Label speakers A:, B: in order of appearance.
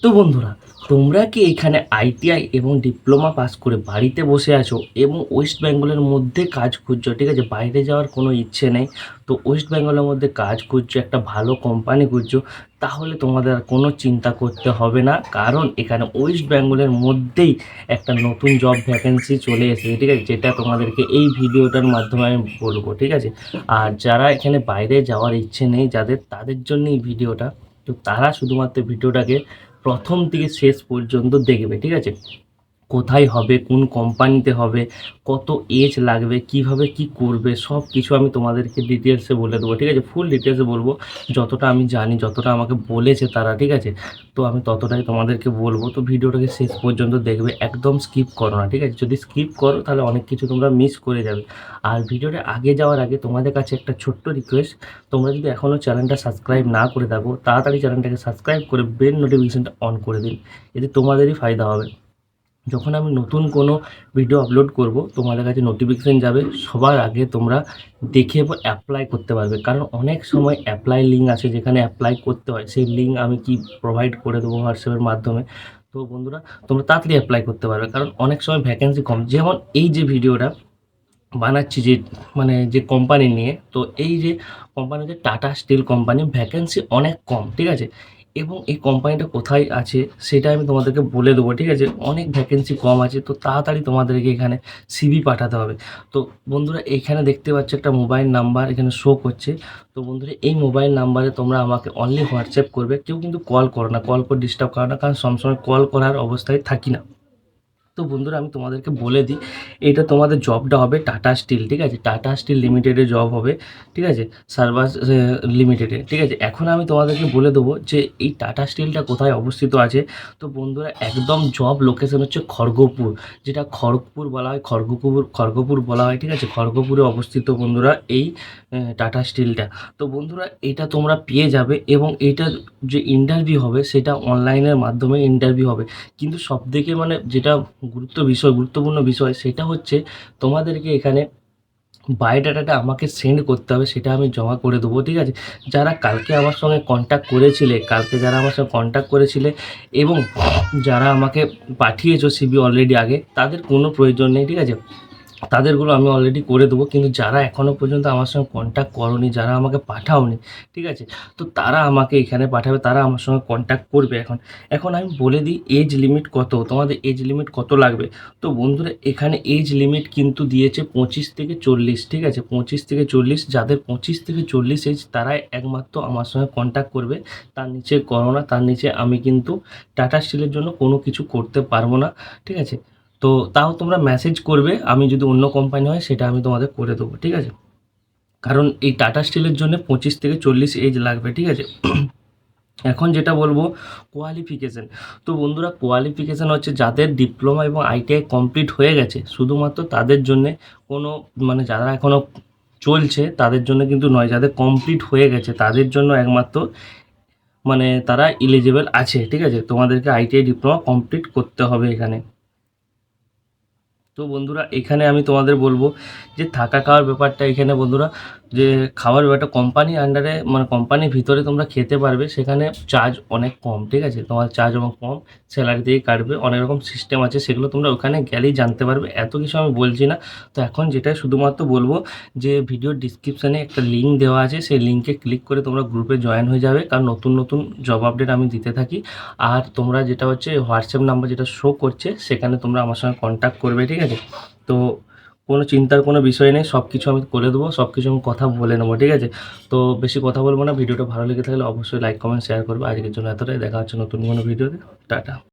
A: তো বন্ধুরা, তোমরা কি এখানে আইটিআই এবং ডিপ্লোমা পাস করে বাড়িতে বসে আছো এবং ওয়েস্ট বেঙ্গলের মধ্যে কাজ খুঁজছো, ঠিক আছে? বাইরে যাওয়ার কোনো ইচ্ছে নেই। তো ওয়েস্ট বেঙ্গলের মধ্যে কাজ খুঁজছো, একটা ভালো কোম্পানি খুঁজছো, তাহলে তোমাদের আর কোনো চিন্তা করতে হবে না। কারণ এখানে ওয়েস্ট বেঙ্গলের মধ্যেই একটা নতুন জব ভ্যাকেন্সি চলে এসেছে, ঠিক আছে? যেটা তোমাদেরকে এই ভিডিওটার মাধ্যমে আমি বলবো, ঠিক আছে? আর যারা এখানে বাইরে যাওয়ার ইচ্ছে নেই যাদের, তাদের জন্য এই ভিডিওটা। তো তারা শুধুমাত্র ভিডিওটাকে প্রথম থেকে শেষ পর্যন্ত দেখবে, ঠিক আছে? কোথায় হবে, কোন কোম্পানিতে হবে, কত এজ লাগবে, কিভাবে কি করবে, সব কিছু আমি তোমাদেরকে ডিটেলসে বলে দেবো, ঠিক আছে? ফুল ডিটেলসে বলবো, যতটা আমি জানি, যতটা আমাকে বলেছে তারা, ঠিক আছে? তো আমি ততটাই তোমাদেরকে বলবো। তো ভিডিওটাকে শেষ পর্যন্ত দেখবে, একদম স্কিপ করো না, ঠিক আছে? যদি স্কিপ করো তাহলে অনেক কিছু তোমরা মিস করে যাবে। আর ভিডিওটা আগে যাওয়ার আগে তোমাদের কাছে একটা ছোট্ট রিকোয়েস্ট, তোমরা যদি এখনও চ্যানেলটা সাবস্ক্রাইব না করে থাকো, তাড়াতাড়ি চ্যানেলটাকে সাবস্ক্রাইব করে বেল নোটিফিকেশনটা অন করে দিন। এতে তোমাদেরই ফায়দা হবে। যখন আমি নতুন কোনো ভিডিও আপলোড করব, তোমাদের কাছে নোটিফিকেশান যাবে, সবার আগে তোমরা দেখে অ্যাপ্লাই করতে পারবে। কারণ অনেক সময় অ্যাপ্লাই লিঙ্ক আছে যেখানে অ্যাপ্লাই করতে হয়, সেই লিঙ্ক আমি কি প্রোভাইড করে দেবো হোয়াটসঅ্যাপের মাধ্যমে। তো বন্ধুরা, তোমরা তাড়াতাড়ি অ্যাপ্লাই করতে পারবে, কারণ অনেক সময় ভ্যাকেন্সি কম। যেমন এই যে ভিডিওটা বানাচ্ছি, যে মানে যে কোম্পানি নিয়ে, তো এই যে কোম্পানি হচ্ছে টাটা স্টিল কোম্পানি, ভ্যাকেন্সি অনেক কম, ঠিক আছে? এবং এই কোম্পানিটা কোথায় আছে সেটা আমি তোমাদেরকে বলে দেবো, ঠিক আছে? অনেক ভ্যাকেন্সি কম আছে, তো তাড়াতাড়ি তোমাদেরকে এখানে সিভি পাঠাতে হবে। তো বন্ধুরা, এইখানে দেখতে পাচ্ছ একটা মোবাইল নাম্বার এখানে শো করছে। তো বন্ধুরা, এই মোবাইল নাম্বারে তোমরা আমাকে অনলি হোয়াটসঅ্যাপ করবে, কেউ কিন্তু কল করো না, কল করে ডিস্টার্ব করো না, কারণ সবসময় কল করার অবস্থায় থাকি না। তো বন্ধুরা, আমি তোমাদেরকে বলে দিই, এটা তোমাদের জবটা হবে টাটা স্টিল, ঠিক আছে? টাটা স্টিল লিমিটেডের জব হবে, ঠিক আছে? সার্ভাস লিমিটেডে, ঠিক আছে? এখন আমি তোমাদেরকে বলে দেবো যে এই টাটা স্টিলটা কোথায় অবস্থিত আছে। তো বন্ধুরা, একদম জব লোকেশন হচ্ছে খড়গপুর, যেটা খড়গপুর বলা হয়, খড়গপুর বলা হয়, ঠিক আছে? খড়গপুরে অবস্থিত বন্ধুরা এই টাটা স্টিলটা। তো বন্ধুরা, এটা তোমরা পেয়ে যাবে, এবং এইটা যে ইন্টারভিউ হবে সেটা অনলাইনের মাধ্যমে ইন্টারভিউ হবে। কিন্তু সবথেকে মানে যেটা গুরুত্বপূর্ণ বিষয় সেটা হচ্ছে, তোমাদেরকে এখানে বায়োডাটাটা আমাকে সেন্ড করতে হবে, সেটা আমি জমা করে দেবো, ঠিক আছে? যারা কালকে আমার সঙ্গে কন্ট্যাক্ট করেছিলে, যারা আমার সঙ্গে কন্ট্যাক্ট করেছিলে এবং যারা আমাকে পাঠিয়েছো সিভি অলরেডি আগে, তাদের কোনো প্রয়োজন নেই, ঠিক আছে? তাদেরগুলো আমি অলরেডি করে দেবো। কিন্তু যারা এখনও পর্যন্ত আমার সঙ্গে কন্ট্যাক্ট করোনি, যারা আমাকে পাঠাওনি, ঠিক আছে? তো তারা আমাকে এখানে পাঠাবে, তারা আমার সঙ্গে কন্ট্যাক্ট করবে। এখন আমি বলে দিই এজ লিমিট কত, তোমাদের এজ লিমিট কত লাগবে। তো বন্ধুরা, এখানে এজ লিমিট কিন্তু দিয়েছে 25 থেকে 40, ঠিক আছে? 25 থেকে 40, যাদের 25 থেকে 40 এজ তারাই একমাত্র আমার সঙ্গে কন্ট্যাক্ট করবে। তার নিচে করো না, তার নিচে আমি কিন্তু টাটা স্টিলের জন্য কোনো কিছু করতে পারবো না, ঠিক আছে? তো তাও তোমরা মেসেজ করবে, আমি যদি অন্য কোম্পানি হয় সেটা আমি তোমাদের করে দেবো, ঠিক আছে? কারণ এই টাটা স্টিলের জন্য 25 থেকে 40 এজ লাগবে, ঠিক আছে? এখন যেটা বলবো, কোয়ালিফিকেশান। তো বন্ধুরা, কোয়ালিফিকেশান হচ্ছে যাদের ডিপ্লোমা এবং আইটিআই কমপ্লিট হয়ে গেছে, শুধুমাত্র তাদের জন্যে। কোনো মানে যারা এখনও চলছে তাদের জন্য কিন্তু নয়, যাদের কমপ্লিট হয়ে গেছে তাদের জন্য একমাত্র, মানে তারা এলিজিবল আছে, ঠিক আছে? তোমাদেরকে আইটিআই ডিপ্লোমা কমপ্লিট করতে হবে এখানে। তো বন্ধুরা, এখানে আমি তোমাদের বলবো যে থাকা খাওয়ার ব্যাপারটা, এখানে বন্ধুরা যে খাওয়ার ব্যাপারটা কোম্পানি আন্ডারে, মানে কোম্পানির ভিতরে তোমরা খেতে পারবে, সেখানে চার্জ অনেক কম, ঠিক আছে? তোমার চার্জ অনেক কম, স্যালারি থেকেই কাটবে, অনেক রকম সিস্টেম আছে, সেগুলো তোমরা ওখানে গেলেই জানতে পারবে, এত কিছু আমি বলছি না। তো এখন যেটা শুধুমাত্র বলবো, যে ভিডিওর ডিসক্রিপশানে একটা লিঙ্ক দেওয়া আছে, সেই লিঙ্কে ক্লিক করে তোমরা গ্রুপে জয়েন হয়ে যাবে, কারণ নতুন নতুন জব আপডেট আমি দিতে থাকি। আর তোমরা যেটা হচ্ছে হোয়াটসঅ্যাপ নাম্বার যেটা শো করছে, সেখানে তোমরা আমার সঙ্গে কন্ট্যাক্ট করবে, ঠিক আছে? তো কোনো চিন্তার কোনো বিষয় নেই, সব কিছু আমি করে দেবো, সব কিছু আমি কথা বলে নেবো, ঠিক আছে? তো বেশি কথা বলবো না, ভিডিওটা ভালো লেগে থাকলে অবশ্যই লাইক কমেন্ট শেয়ার করবে। আজকের জন্য এতটাই, দেখা হচ্ছে নতুন কোনো ভিডিওতে। টাটা।